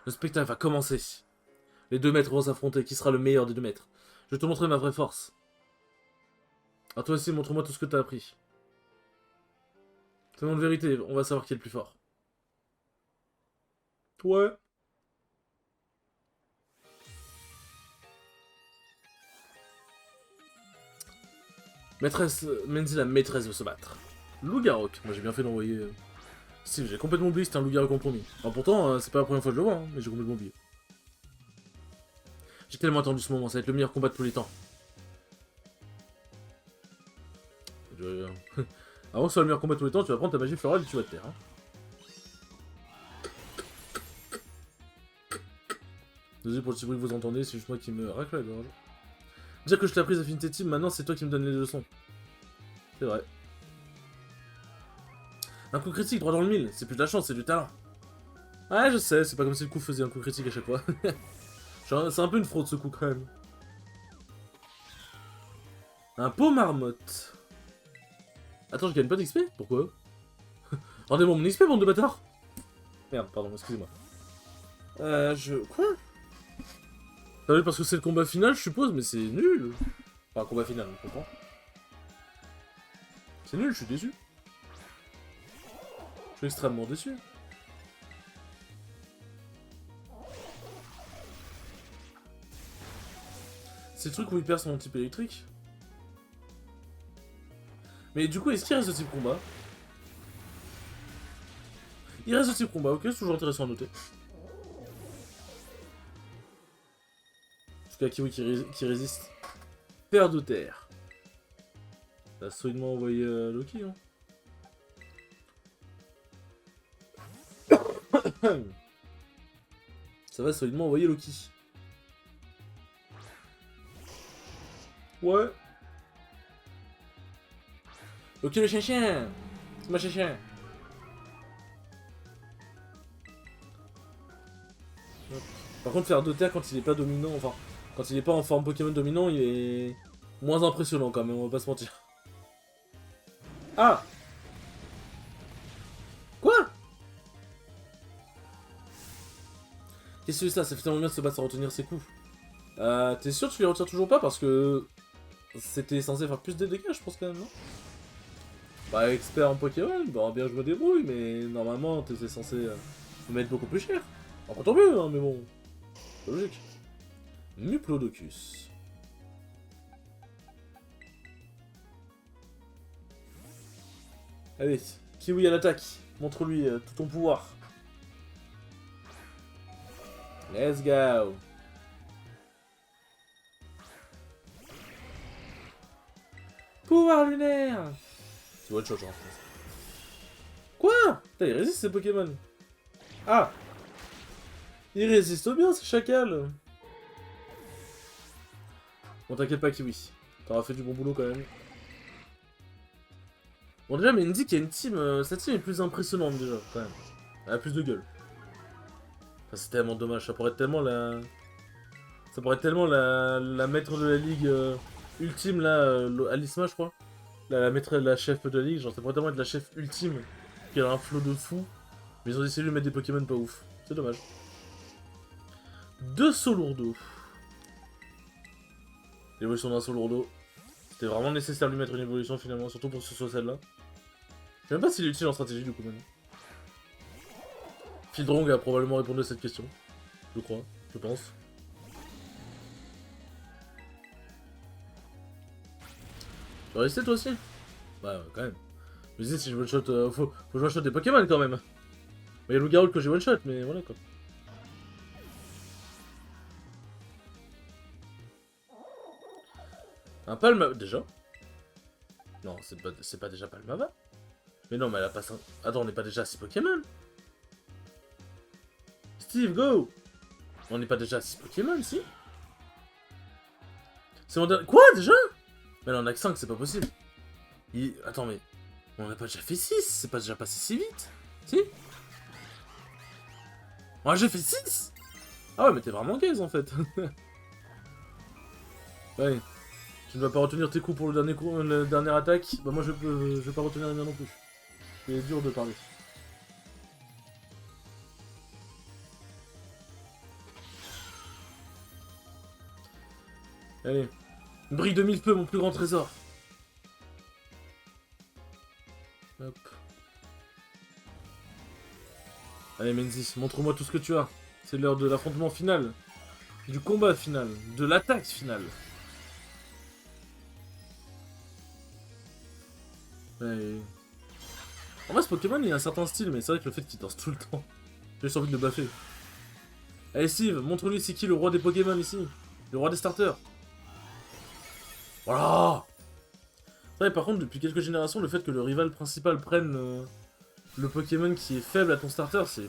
Le spectacle va commencer. Les 2 maîtres vont s'affronter. Qui sera le meilleur des 2 maîtres? Je vais te montrer ma vraie force. À toi aussi, montre-moi tout ce que t'as appris. Fais-moi une vérité, on va savoir qui est le plus fort. Ouais. Maîtresse, Menzi, la maîtresse veut se battre. Loup-garok. Moi j'ai bien fait d'envoyer... Si, j'ai complètement oublié, c'était un loup-garok compromis. Alors pourtant, c'est pas la première fois que je le vois, hein, mais j'ai complètement oublié. J'ai tellement attendu ce moment, ça va être le meilleur combat de tous les temps. Avant que ce soit le meilleur combat de tous les temps, tu vas prendre ta magie florale et tu vas te taire. Hein. Désolé pour le petit bruit que vous entendez, c'est juste moi qui me racle la gorge. Dire que je t'ai appris Affinité Team, maintenant c'est toi qui me donnes les leçons. C'est vrai. Un coup critique droit dans le mille, c'est plus de la chance, c'est du talent. Ouais, je sais, c'est pas comme si le coup faisait un coup critique à chaque fois. C'est un peu une fraude ce coup quand même. Un pot marmotte. Attends, je gagne pas d'XP? Pourquoi? Rendez-moi mon XP, bande de bâtards! Merde, pardon, excusez-moi. Quoi? Ça veut parce que c'est le combat final, je suppose, mais c'est nul! Enfin, combat final, on comprend. C'est nul, je suis déçu. Je suis extrêmement déçu. C'est le truc où il perd son type électrique. Mais du coup, est-ce qu'il reste de type combat? Il reste de type combat, ok, c'est toujours intéressant à noter. Jusqu'à Kiwi qui résiste. Père de terre. T'as solidement envoyé Loki, hein. Ça va solidement envoyer Loki. Ouais. Ok le chien-chien. C'est ma chien-chien. Par contre faire de terre quand il est pas dominant, enfin quand il est pas en forme Pokémon dominant, il est moins impressionnant quand même, on va pas se mentir. Ah. Quoi? Qu'est-ce que c'est ça? Ça fait tellement bien de se battre sans retenir ses coups. T'es sûr que tu les retires toujours pas parce que c'était censé faire plus de dégâts, je pense quand même, non? Bah, expert en Pokémon, bah bien je me débrouille, mais normalement t'étais censé me mettre beaucoup plus cher. Enfin, tant mieux, hein, mais bon, c'est logique. Muplodocus. Allez, Kiwi à l'attaque. Montre-lui tout ton pouvoir. Let's go. Pouvoir lunaire. C'est one shot, genre. Quoi? Putain, il résiste ces Pokémon. Ah. Il résiste bien, ce chacal. Bon, t'inquiète pas, Kiwi. T'auras fait du bon boulot, quand même. Bon, déjà, Mendy qui a une team... sa team est plus impressionnante, déjà, quand même. Elle a plus de gueule. Enfin, c'est tellement dommage. Ça pourrait être tellement la... Ça pourrait être tellement la maître de la ligue ultime, là, Alisma, je crois. La maîtresse, la chef de la ligue. Genre, ça pourrait tellement être la chef ultime. Qui a un flot de fou. Mais ils ont décidé de lui mettre des Pokémon pas ouf. C'est dommage. 2 Solourdo. L'évolution d'un Solourdo. C'était vraiment nécessaire de lui mettre une évolution finalement, surtout pour que ce soit celle-là. Je sais même pas s'il est utile en stratégie du coup maintenant. Fildrong a probablement répondu à cette question. Je crois, je pense. Tu vas rester toi aussi? Bah quand même. Je me disais si je one-shot... faut que je one-shot des Pokémon quand même. Il y a le Loup-Garou que j'ai one-shot, mais voilà quoi. Un Palma... Déjà? Non, c'est pas déjà Palmava? Mais non, mais elle a pas... Attends, on n'est pas déjà à 6 Pokémon? Steve, go! On n'est pas déjà à 6 Pokémon, si? C'est mon dernier... Quoi, déjà? Mais là, on a que 5, c'est pas possible. Attends, mais... On n'a pas déjà fait 6? C'est pas déjà passé si vite? Si? On a déjà fait 6? Ah ouais, mais t'es vraiment gaze, en fait. Ouais. Tu ne vas pas retenir tes coups pour le dernier coup, la dernière attaque. Bah moi, je vais pas retenir les miens non plus. C'est dur de parler. Allez. Brique de mille feux, mon plus grand trésor. Hop. Allez, Menzies, montre-moi tout ce que tu as. C'est l'heure de l'affrontement final. Du combat final. De l'attaque finale. Ouais. En vrai, ce Pokémon, il a un certain style, mais c'est vrai que le fait qu'il danse tout le temps, j'ai juste envie de le baffer. Allez, Steve, montre-lui c'est qui le roi des Pokémon ici. Le roi des starters. Voilà. Ouais, par contre, depuis quelques générations, le fait que le rival principal prenne le Pokémon qui est faible à ton starter, c'est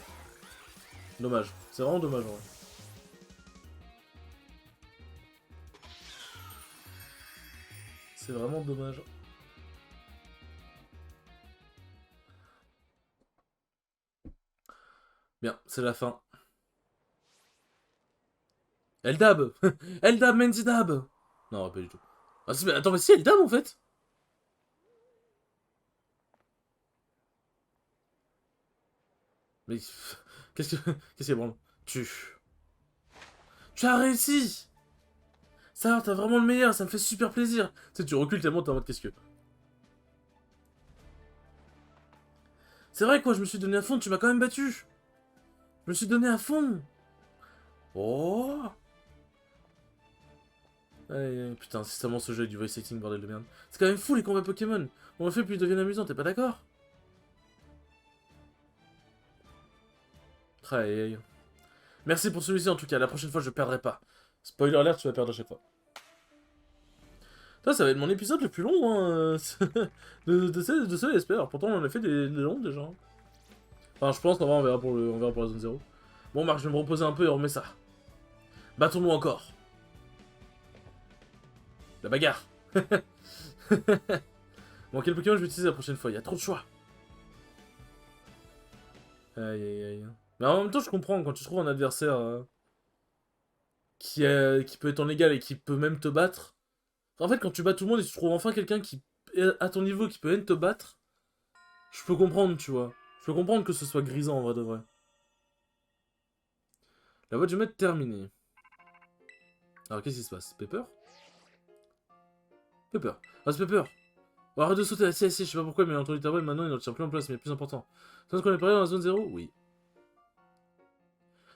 dommage. C'est vraiment dommage, en vrai. C'est vraiment dommage. Bien, c'est la fin. Eldab. Eldab, Menzidab. Non, pas du tout. Ah, mais attends, mais si, Eldab, en fait. Mais... Qu'est-ce qu'il y a, bon. Tu as réussi. Ça, t'as vraiment le meilleur, ça me fait super plaisir. Tu sais, tu recules tellement, t'es en mode qu'est-ce que... C'est vrai, quoi, je me suis donné à fond, tu m'as quand même battu. Je me suis donné à fond. Oh. Aïe, putain, c'est tellement ce jeu avec du voice acting, bordel de merde. C'est quand même fou les combats Pokémon. On le fait plus ils deviennent amusants, t'es pas d'accord? Aïe, aïe. Merci pour celui-ci en tout cas, la prochaine fois je perdrai pas. Spoiler alert, tu vas perdre à chaque fois. Ça va être mon épisode le plus long hein, de ce SP. Alors pourtant on en a fait des longs déjà. Enfin je pense qu'en vrai on verra pour la zone 0. Bon Marc, je vais me reposer un peu et on remet ça. Battons-nous encore. La bagarre. Bon quel Pokémon je vais utiliser la prochaine fois? Il y a trop de choix. Aïe aïe aïe. Mais en même temps je comprends quand tu trouves un adversaire qui peut être en égal et qui peut même te battre. En fait, quand tu bats tout le monde et tu trouves enfin quelqu'un qui est à ton niveau qui peut même te battre, je peux comprendre, tu vois. Je peux comprendre que ce soit grisant en vrai de vrai. La voie du maître terminée. Alors qu'est-ce qui se passe? Pepper? Pepper. Ah, c'est Pepper. Oh, arrête de sauter, assis, assis, je sais pas pourquoi, mais l'entendu ta voix maintenant il ne tient plus en place, mais plus important. Tu qu'on est pareil dans la zone 0? Oui.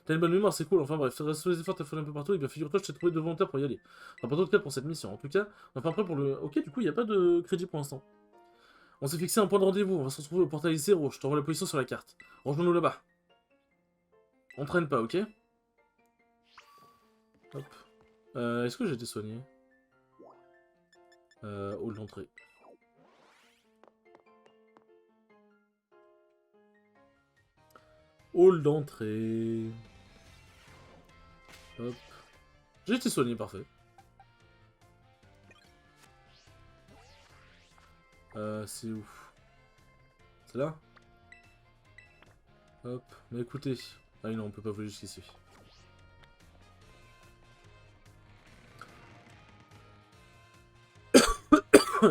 T'as une bonne mémoire, c'est cool, enfin bref, reste sous les efforts, t'as fait un peu partout, et bien figure-toi, je t'ai trouvé de volontaire pour y aller. Enfin, pas d'autre cas pour cette mission. En tout cas, on est pas prêt pour le. Ok, du coup, il n'y a pas de crédit pour l'instant. On s'est fixé un point de rendez-vous, on va se retrouver au portail 0, je t'envoie la position sur la carte. Rejoins-nous là-bas. On traîne pas, ok? Hop. Est-ce que j'ai été soigné? Hall d'entrée. Hall d'entrée. Hop. J'ai été soigné, parfait. C'est où? C'est là? Hop. Mais écoutez. Ah oui, non, on peut pas voler jusqu'ici.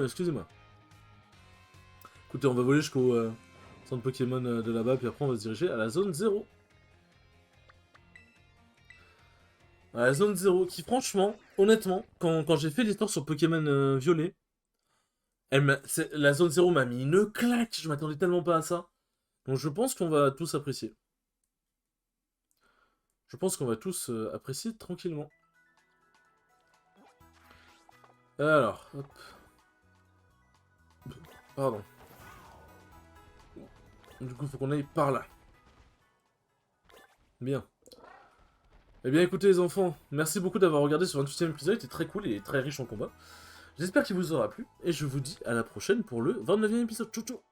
Excusez-moi. Écoutez, on va voler jusqu'au centre Pokémon de là-bas, puis après on va se diriger à la zone 0. À la zone 0, qui franchement, honnêtement, quand j'ai fait l'histoire sur Pokémon Violet, la zone 0 m'a mis une claque, je m'attendais tellement pas à ça. Donc je pense qu'on va tous apprécier. Je pense qu'on va tous apprécier tranquillement. Alors, hop. Pardon. Du coup, faut qu'on aille par là. Bien. Eh bien, écoutez les enfants, merci beaucoup d'avoir regardé ce 28e épisode, il était très cool et très riche en combat. J'espère qu'il vous aura plu, et je vous dis à la prochaine pour le 29e épisode. Ciao ciao.